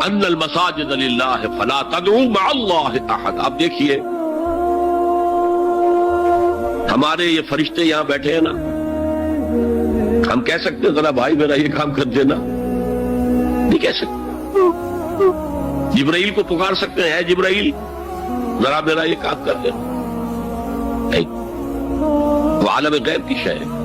ان المساجد للہ فلا تدعوا مع اللہ احد. آپ دیکھیے ہمارے یہ فرشتے یہاں بیٹھے ہیں نا، ہم کہہ سکتے ہیں ذرا بھائی میرا یہ کام کر دینا؟ نہیں کہہ سکتے. جبرائیل کو پکار سکتے ہیں، اے جبرائیل ذرا میرا یہ کام کر دینا؟ نہیں. وہ عالم غیب کی شے ہے.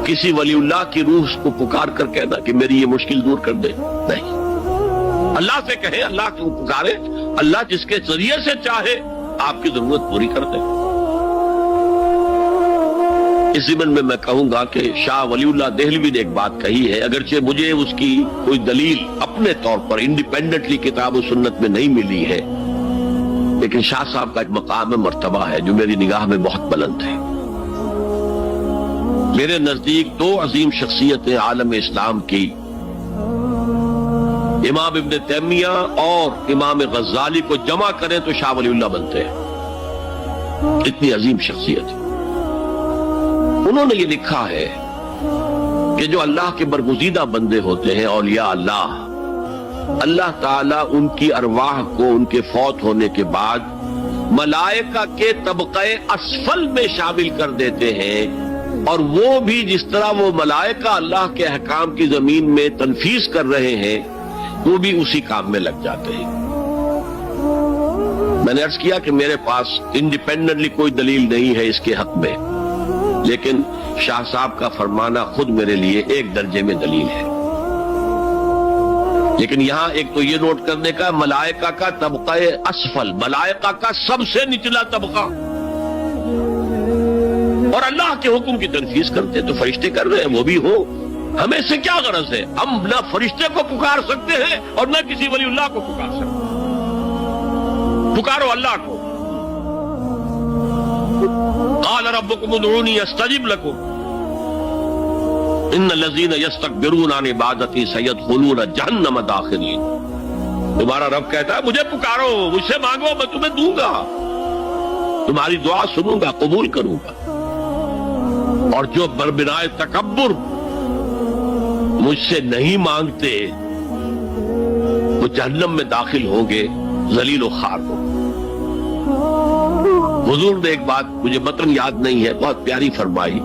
کسی ولی اللہ کی روح کو پکار کر کہنا کہ میری یہ مشکل دور کر دے؟ نہیں. اللہ سے کہیں، اللہ کو پکارے، اللہ جس کے ذریعے سے چاہے آپ کی ضرورت پوری کر دے. اس ضمن میں میں کہوں گا کہ شاہ ولی اللہ دہلوی نے ایک بات کہی ہے، اگرچہ مجھے اس کی کوئی دلیل اپنے طور پر انڈیپینڈنٹلی کتاب و سنت میں نہیں ملی ہے، لیکن شاہ صاحب کا ایک مقام مرتبہ ہے جو میری نگاہ میں بہت بلند ہے. میرے نزدیک دو عظیم شخصیتیں عالم اسلام کی، امام ابن تیمیہ اور امام غزالی کو جمع کریں تو شاہ ولی اللہ بنتے ہیں. اتنی عظیم شخصیت. انہوں نے یہ لکھا ہے کہ جو اللہ کے برگزیدہ بندے ہوتے ہیں، اولیاء اللہ، اللہ تعالیٰ ان کی ارواح کو ان کے فوت ہونے کے بعد ملائکہ کے طبقہ اسفل میں شامل کر دیتے ہیں، اور وہ بھی جس طرح وہ ملائکہ اللہ کے احکام کی زمین میں تنفیذ کر رہے ہیں وہ بھی اسی کام میں لگ جاتے ہیں. میں نے عرض کیا کہ میرے پاس انڈیپینڈنٹلی کوئی دلیل نہیں ہے اس کے حق میں، لیکن شاہ صاحب کا فرمانا خود میرے لیے ایک درجے میں دلیل ہے. لیکن یہاں ایک تو یہ نوٹ کرنے کا، ملائکہ کا طبقہ اسفل، ملائکہ کا سب سے نچلا طبقہ، اور اللہ کے حکم کی تنفیذ کرتے تو فرشتے کر رہے ہیں، وہ بھی ہو. ہمیں سے کیا غرض ہے؟ ہم نہ فرشتے کو پکار سکتے ہیں اور نہ کسی ولی اللہ کو پکار سکتے. پکارو اللہ کو. قال ربکم ادعونی استجب لکم ان الذین یستکبرون عن عبادتی سیدخلون جہنم داخرین. تمہارا رب کہتا ہے مجھے پکارو، مجھ سے مانگو، میں تمہیں دوں گا، تمہاری دعا سنوں گا، قبول کروں گا. اور جو بربنائے تکبر مجھ سے نہیں مانگتے وہ جہنم میں داخل ہوں گے، ذلیل و خوار ہوں. حضور نے ایک بات مجھے متن یاد نہیں ہے، بہت پیاری فرمائی.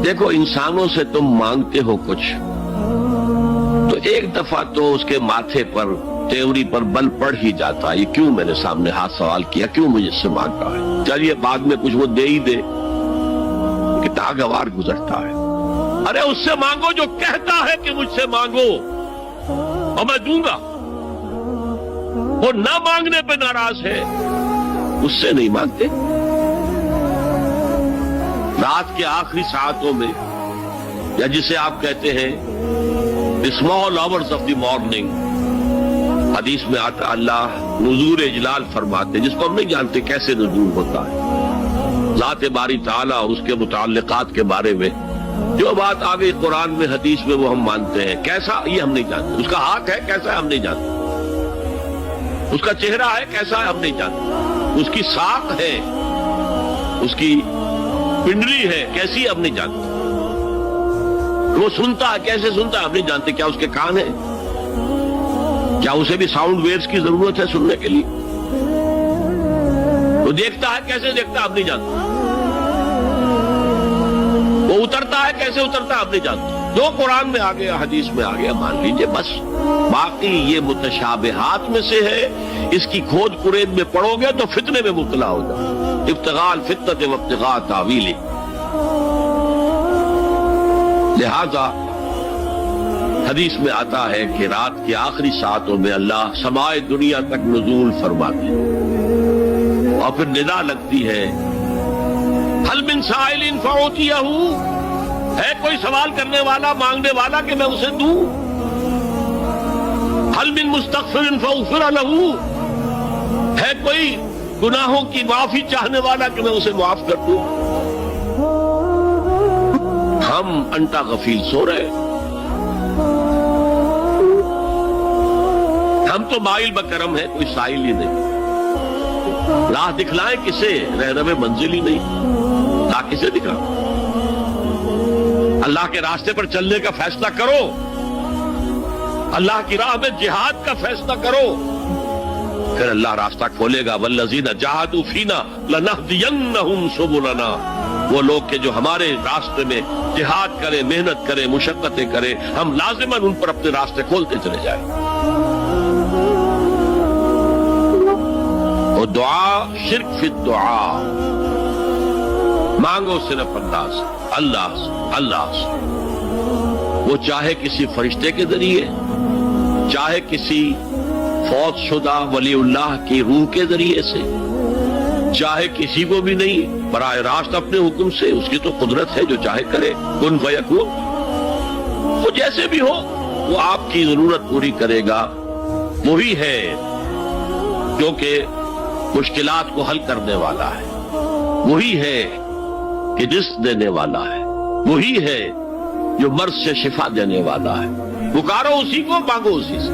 دیکھو انسانوں سے تم مانگتے ہو کچھ تو ایک دفعہ تو اس کے ماتھے پر، تیوری پر بل پڑ ہی جاتا ہے، یہ کیوں میرے سامنے ہاتھ سوال کیا، کیوں مجھے سے مانگ رہا ہے، چلیے بعد میں کچھ وہ دے ہی دے. ناگوار گزرتا ہے. ارے اس سے مانگو جو کہتا ہے کہ مجھ سے مانگو اور میں دوں گا. وہ نہ مانگنے پہ ناراض ہے، اس سے نہیں مانگتے. رات کے آخری ساعتوں میں، یا جسے آپ کہتے ہیں small hours of the morning, حدیث میں آتا اللہ نزول اجلال فرماتے، جس کو ہم نہیں جانتے کیسے نزول ہوتا ہے. ذات باری تعالیٰ اور اس کے متعلقات کے بارے میں جو بات آ گئی قرآن میں، حدیث میں، وہ ہم مانتے ہیں. کیسا یہ ہم نہیں جانتے. اس کا ہاتھ ہے کیسا ہے ہم نہیں جانتے. اس کا چہرہ ہے کیسا ہے ہم نہیں جانتے. اس کی ساق ہے، اس کی پنڈلی ہے کیسی ہے ہم نہیں جانتے. وہ سنتا ہے کیسے سنتا ہے ہم نہیں جانتے. کیا اس کے کان ہیں؟ کیا اسے بھی ساؤنڈ ویوز کی ضرورت ہے سننے کے لیے؟ وہ دیکھتا ہے کیسے دیکھتا ہے ہم نہیں جانتے. وہ اترتا ہے کیسے اترتا ہے ہم نہیں جانتے. جو قرآن میں آ گیا، حدیث میں آ گیا، مان لیجئے بس. باقی یہ متشابہات میں سے ہے، اس کی کھود کرید میں پڑھو گے تو فتنے میں مبتلا ہو جائے. ابتغاء الفتنۃ وابتغاء تاویلہ. لہذا حدیث میں آتا ہے کہ رات کے آخری ساعتوں میں اللہ سمائے دنیا تک نزول فرماتے ہیں، اور پھر ندا لگتی ہے حل من سائل فاعطیہ، ہے کوئی سوال کرنے والا، مانگنے والا کہ میں اسے دوں. حل من مستغفر فاغفر لہ، ہے کوئی گناہوں کی معافی چاہنے والا کہ میں اسے معاف کر دوں. ہم انٹا غفیل سو رہے، ہم تو مائل بکرم ہے، کوئی سائل ہی نہیں. راہ دکھلائیں کسے، رہنم منزل ہی نہیں. راہ کسے دکھا؟ اللہ کے راستے پر چلنے کا فیصلہ کرو، اللہ کی راہ میں جہاد کا فیصلہ کرو، پھر اللہ راستہ کھولے گا۔ والذین جاہدوا فینا لنہدینہم سبلنا، وہ لوگ کہ جو ہمارے راستے میں جہاد کرے، محنت کرے، مشقتیں کرے، ہم لازماً ان پر اپنے راستے کھولتے چلے جائیں۔ اور دعا شرک فی الدعا، مانگو صرف اللہ سے، اللہ سے، اللہ سے، وہ چاہے کسی فرشتے کے ذریعے، چاہے کسی فوت شدہ ولی اللہ کی روح کے ذریعے سے، چاہے کسی کو بھی نہیں، براہ راست اپنے حکم سے، اس کی تو قدرت ہے، جو چاہے کرے، کن فیکون، وہ جیسے بھی ہو وہ آپ کی ضرورت پوری کرے گا۔ وہی ہے جو کہ مشکلات کو حل کرنے والا ہے، وہی ہے کہ رزق دینے والا ہے، وہی ہے جو مرض سے شفا دینے والا ہے۔ پکارو اسی کو، مانگو اسی سے۔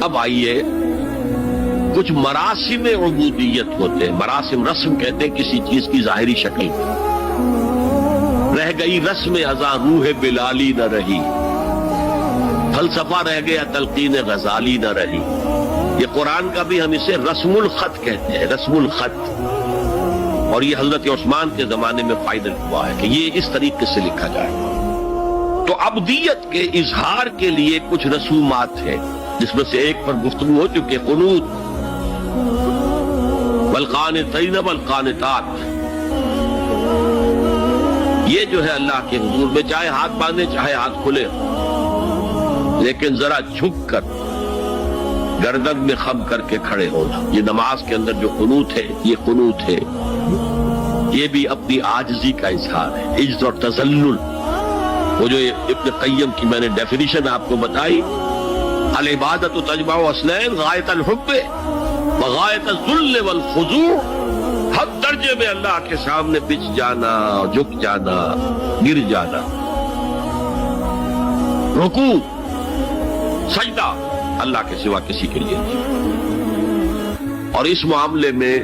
اب آئیے، کچھ مراسم عبودیت ہوتے ہیں، مراسم رسم کہتے ہیں کسی چیز کی ظاہری شکل میں۔ رہ گئی رسم ازاں روح بلالی نہ رہی، فلسفہ رہ گیا تلقین غزالی نہ رہی۔ یہ قرآن کا بھی ہم اسے رسم الخط کہتے ہیں، رسم الخط، اور یہ حضرت عثمان کے زمانے میں فائدہ ہوا ہے کہ یہ اس طریقے سے لکھا جائے۔ تو عبدیت کے اظہار کے لیے کچھ رسومات ہیں، جس میں سے ایک پر گفتگو ہو چکی، قنوت، والقانتین والقانتات۔ یہ جو ہے اللہ کے حضور میں چاہے ہاتھ باندھے چاہے ہاتھ کھلے، لیکن ذرا جھک کر گردن میں خم کر کے کھڑے ہونا، یہ نماز کے اندر جو قنوت ہے، یہ قنوت ہے، یہ بھی اپنی عاجزی کا اظہار ہے، عجز اور تذلل۔ وہ جو ابن قیم کی میں نے ڈیفینیشن آپ کو بتائی، العبادت تجمع اصلین، غایت الحب وغایت الذل والخضوع، حد درجے میں اللہ کے سامنے بچ جانا، جھک جانا، گر جانا، رکوع، سجدہ اللہ کے سوا کسی کے لیے نہیں۔ اور اس معاملے میں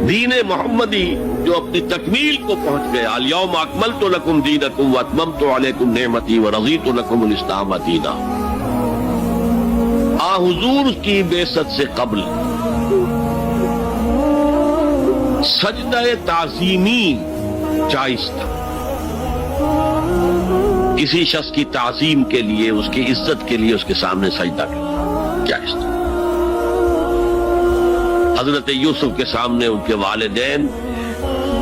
دین محمدی جو اپنی تکمیل کو پہنچ گیا، الیوم اکملت لکم دینکم واتممت علیکم نعمتی ورضیت لکم الاسلام دینا، حضور کی بعثت سے قبل سجدہ تعظیمی جائز تھا، کسی شخص کی تعظیم کے لیے، اس کی عزت کے لیے اس کے سامنے سجدہ کرنا جائز تھا۔ حضرت یوسف کے سامنے ان کے والدین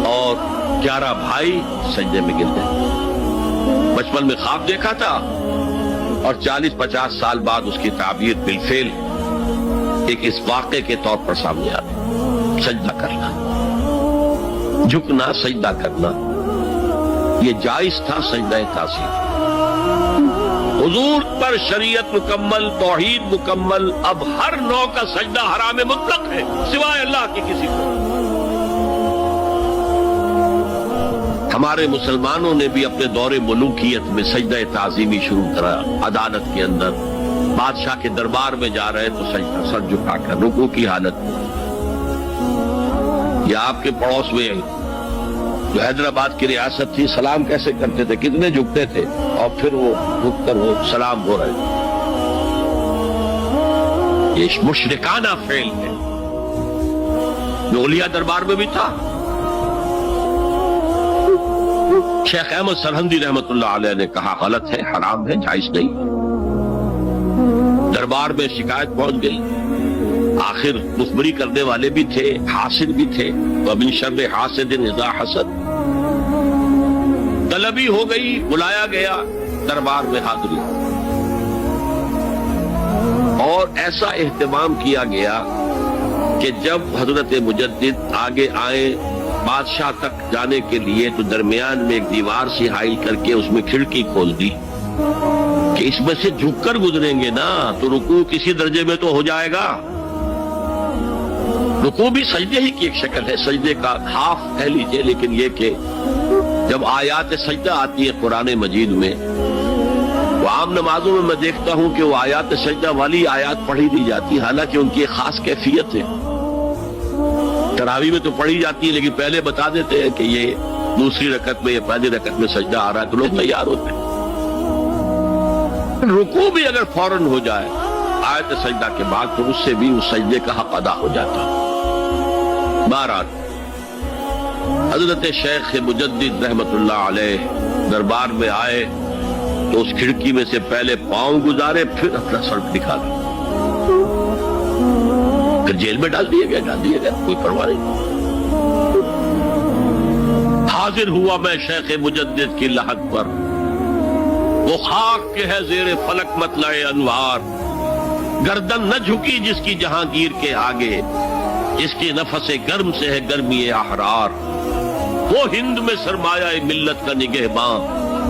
اور 11 بھائی سجدے میں گر گئے۔ بچپن میں خواب دیکھا تھا اور 40-50 سال بعد اس کی تعبیر بالفعل ایک اس واقعے کے طور پر سامنے آ گئی۔ سجدہ کرنا، جھکنا، سجدہ کرنا، یہ جائز تھا سجدہ تعظیم۔ حضور پر شریعت مکمل، توحید مکمل، اب ہر نوع کا سجدہ حرام مطلق ہے سوائے اللہ کی کسی کو۔ ہمارے مسلمانوں نے بھی اپنے دور ملوکیت میں سجدہ تعظیمی شروع کرا، عدالت کے اندر بادشاہ کے دربار میں جا رہے تو سجدہ، سر جھکا کر رکوع کی حالت میں۔ یا آپ کے پڑوس میں جو حیدرآباد کی ریاست تھی، سلام کیسے کرتے تھے، کتنے جھکتے تھے، اور پھر وہ جھک کر وہ سلام ہو رہے تھے۔ یہ مشرکانہ فعل ہے جو اولیاء دربار میں بھی تھا۔ شیخ احمد سرہندی رحمت اللہ علیہ نے کہا غلط ہے، حرام ہے، جائز نہیں۔ دربار میں شکایت پہنچ گئی، آخر مخبری کرنے والے بھی تھے، حاسد بھی تھے، وَمِن شَرِّ حَاسِدٍ إِذَا حَسَدَ، طلبی ہو گئی، بلایا گیا دربار میں حاضری، اور ایسا اہتمام کیا گیا کہ جب حضرت مجدد آگے آئے بادشاہ تک جانے کے لیے تو درمیان میں ایک دیوار سی حائل کر کے اس میں کھڑکی کھول دی کہ اس میں سے جھک کر گزریں گے نا تو رکوع کسی درجے میں تو ہو جائے گا۔ رکوع بھی سجدے ہی کی ایک شکل ہے، سجدے کا ہاف کہہ لیجئے، لیکن یہ کہ جب آیات سجدہ آتی ہے قرآن مجید میں، وہ عام نمازوں میں میں دیکھتا ہوں کہ وہ آیات سجدہ والی آیات پڑھی دی جاتی، حالانکہ ان کی ایک خاص کیفیت ہے۔ تراویح میں تو پڑھی جاتی ہے لیکن پہلے بتا دیتے ہیں کہ یہ دوسری رکعت میں یا پہلی رکعت میں سجدہ آ رہا ہے تو لوگ تیار ہوتے ہیں۔ رکوع بھی اگر فوراً ہو جائے آیت سجدہ کے بعد تو اس سے بھی اس سجدے کا حق ادا ہو جاتا. بہرحال حضرت شیخ مجدد رحمت اللہ علیہ دربار میں آئے تو اس کھڑکی میں سے پہلے پاؤں گزارے پھر اپنا سر نکالا. پھر جیل میں ڈال دیا گیا کوئی پرواہ نہیں. حاضر ہوا میں شیخ مجدد کی لحد پر، وہ خاک کے ہے زیر فلک مطلع انوار، گردن نہ جھکی جس کی جہانگیر کے آگے، جس کی نفس گرم سے ہے گرمی احرار. وہ ہند میں سرمایہ ملت کا نگہباں،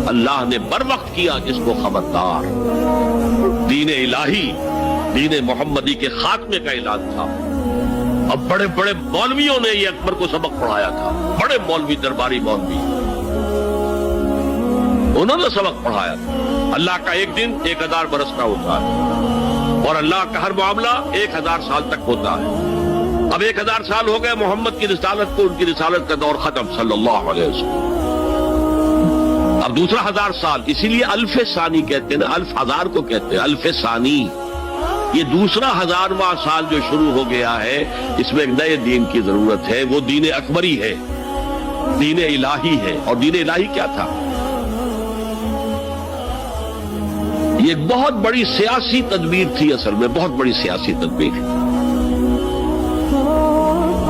اللہ نے بر وقت کیا جس کو خبردار. دین الہی، دین محمدی کے خاتمے کا اعلان تھا. اب بڑے بڑے مولویوں نے یہ اکبر کو سبق پڑھایا تھا، بڑے مولوی، درباری مولوی، انہوں نے سبق پڑھایا تھا. اللہ کا ایک دن 1000 برس کا ہوتا ہے اور اللہ کا ہر معاملہ 1000 سال تک ہوتا ہے. اب 1000 سال ہو گئے محمد کی رسالت کو، ان کی رسالت کا دور ختم صلی اللہ علیہ وسلم. اب دوسرا 1000 سال، اسی لیے الف ثانی کہتے ہیں نا، الف ہزار کو کہتے ہیں الف ثانی. یہ دوسرا 1000واں سال جو شروع ہو گیا ہے، اس میں ایک نئے دین کی ضرورت ہے. وہ دین اکبری ہے، دین الہی ہے. اور دین الہی کیا تھا؟ یہ ایک بہت بڑی سیاسی تدبیر تھی، اصل میں بہت بڑی سیاسی تدبیر،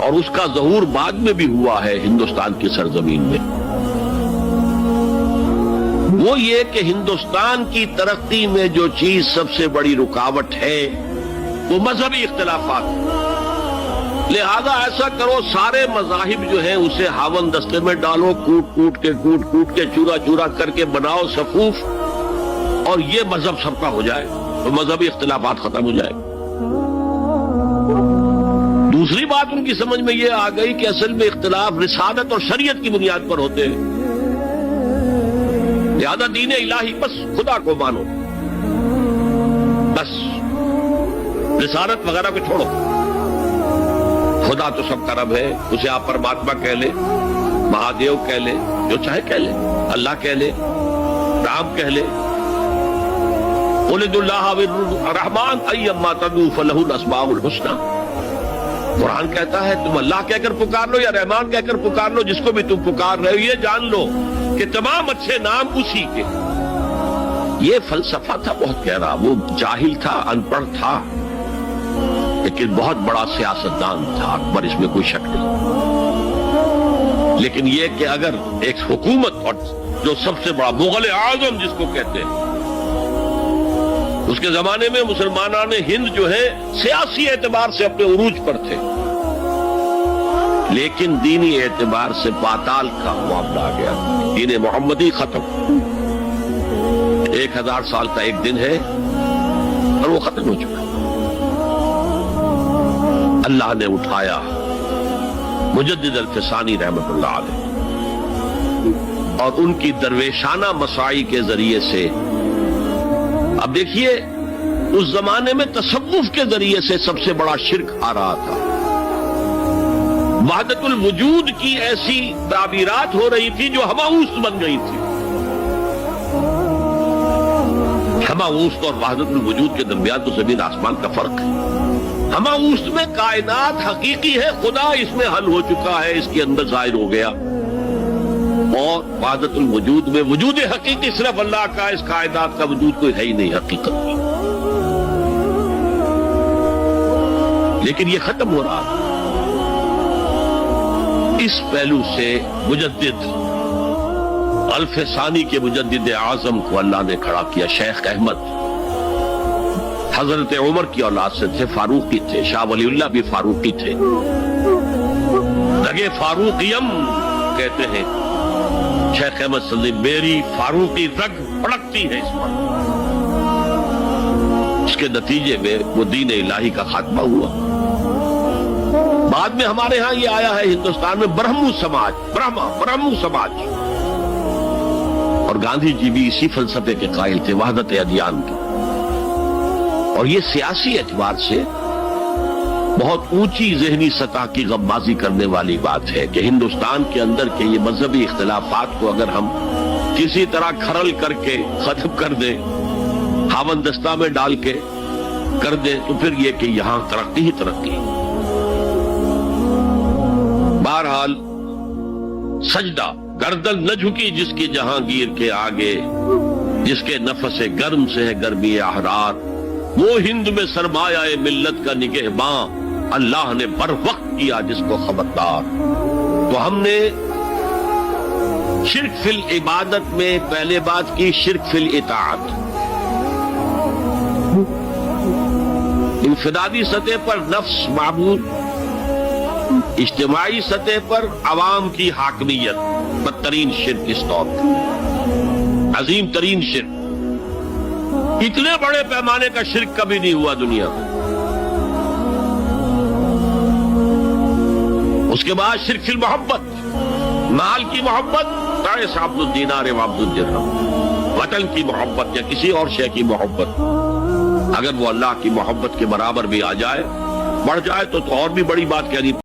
اور اس کا ظہور بعد میں بھی ہوا ہے ہندوستان کی سرزمین میں. وہ یہ کہ ہندوستان کی ترقی میں جو چیز سب سے بڑی رکاوٹ ہے وہ مذہبی اختلافات. لہذا ایسا کرو، سارے مذاہب جو ہیں اسے ہاون دستے میں ڈالو، کوٹ کوٹ کے چورا چورا کر کے بناؤ صفوف، اور یہ مذہب سب کا ہو جائے تو مذہبی اختلافات ختم ہو جائے. دوسری بات ان کی سمجھ میں یہ آ گئی کہ اصل میں اختلاف رسالت اور شریعت کی بنیاد پر ہوتے ہیں. لہذا دین الہی، بس خدا کو مانو، بس رسالت وغیرہ کو چھوڑو. خدا تو سب کا رب ہے، اسے آپ پرماتما کہہ لے، مہادیو کہہ لے، جو چاہے کہہ لے، اللہ کہہ لے، رام کہہ لے. قل ادعوا اللہ الرحمن ایما تدعوا فلہ الاسماء الحسنی. قرآن کہتا ہے تم اللہ کہہ کر پکار لو یا رحمان کہہ کر پکار لو، جس کو بھی تم پکار رہے ہو یہ جان لو کہ تمام اچھے نام اسی کے. یہ فلسفہ تھا بہت گہرا. وہ جاہل تھا، ان پڑھ تھا، لیکن بہت بڑا سیاستدان تھا اکبر، اس میں کوئی شک نہیں. لیکن یہ کہ اگر ایک حکومت، اور جو سب سے بڑا مغل اعظم جس کو کہتے ہیں، اس کے زمانے میں مسلمانان ہند جو ہے سیاسی اعتبار سے اپنے عروج پر تھے، لیکن دینی اعتبار سے پاتال کا معاملہ آ گیا. دین محمدی ختم. 1000 سال کا ایک دن ہے اور وہ ختم ہو چکا. اللہ نے اٹھایا مجدد الفسانی رحمت اللہ علیہ اور ان کی درویشانہ مساعی کے ذریعے سے. اب دیکھیے اس زمانے میں تصوف کے ذریعے سے سب سے بڑا شرک آ رہا تھا. وحدت الوجود کی ایسی تعبیرات ہو رہی تھی جو ہماؤست بن گئی تھی. ہماؤست اور وحدت الوجود کے درمیان تو زمین آسمان کا فرق ہے. ہماؤست میں کائنات حقیقی ہے، خدا اس میں حل ہو چکا ہے، اس کے اندر ظاہر ہو گیا. اور وحدت الوجود میں وجود حقیقی صرف اللہ کا، اس کائنات کا وجود کوئی ہے ہی نہیں حقیقت میں. لیکن یہ ختم ہو رہا ہے. اس پہلو سے مجدد الف ثانی کے مجدد اعظم کو اللہ نے کھڑا کیا. شیخ احمد حضرت عمر کی اولاد سے تھے، فاروقی تھے. شاہ ولی اللہ بھی فاروقی تھے. رگے فاروقیم کہتے ہیں شیخ احمد صلی، میری فاروقی رگ پڑکتی ہے اس پر. اس کے نتیجے میں وہ دین الہی کا خاتمہ ہوا. بعد میں ہمارے ہاں یہ آیا ہے ہندوستان میں برہمو سماج، برہمو سماج. اور گاندھی جی بھی اسی فلسفے کے قائل تھے، وحدت ادیان کے. اور یہ سیاسی اعتبار سے بہت اونچی ذہنی سطح کی غمبازی کرنے والی بات ہے کہ ہندوستان کے اندر کے یہ مذہبی اختلافات کو اگر ہم کسی طرح کھرل کر کے ختم کر دیں، ہاون دستہ میں ڈال کے کر دے تو پھر یہ کہ یہاں ترقی ہی ترقی. بہرحال سجدہ، گردن نہ جھکی جس کی جہانگیر کے آگے، جس کے نفس گرم سے ہے گرمی احرار. وہ ہند میں سرمایہ ملت کا نگہباں، اللہ نے بر وقت کیا جس کو خبردار. تو ہم نے شرک فی العبادت میں پہلے بات کی شرک فی الاطاعت. انفرادی سطح پر نفس معبود، اجتماعی سطح پر عوام کی حاکمیت، بدترین شرک اس دور کا، عظیم ترین شرک. اتنے بڑے پیمانے کا شرک کبھی نہیں ہوا دنیا میں. اس کے بعد شرک فی المحبت، مال کی محبت، تعس عبد الدینار و عبد الدرہم، وطن کی محبت یا کسی اور شے کی محبت، اگر وہ اللہ کی محبت کے برابر بھی آ جائے، بڑھ جائے تو اور بھی بڑی بات کہنی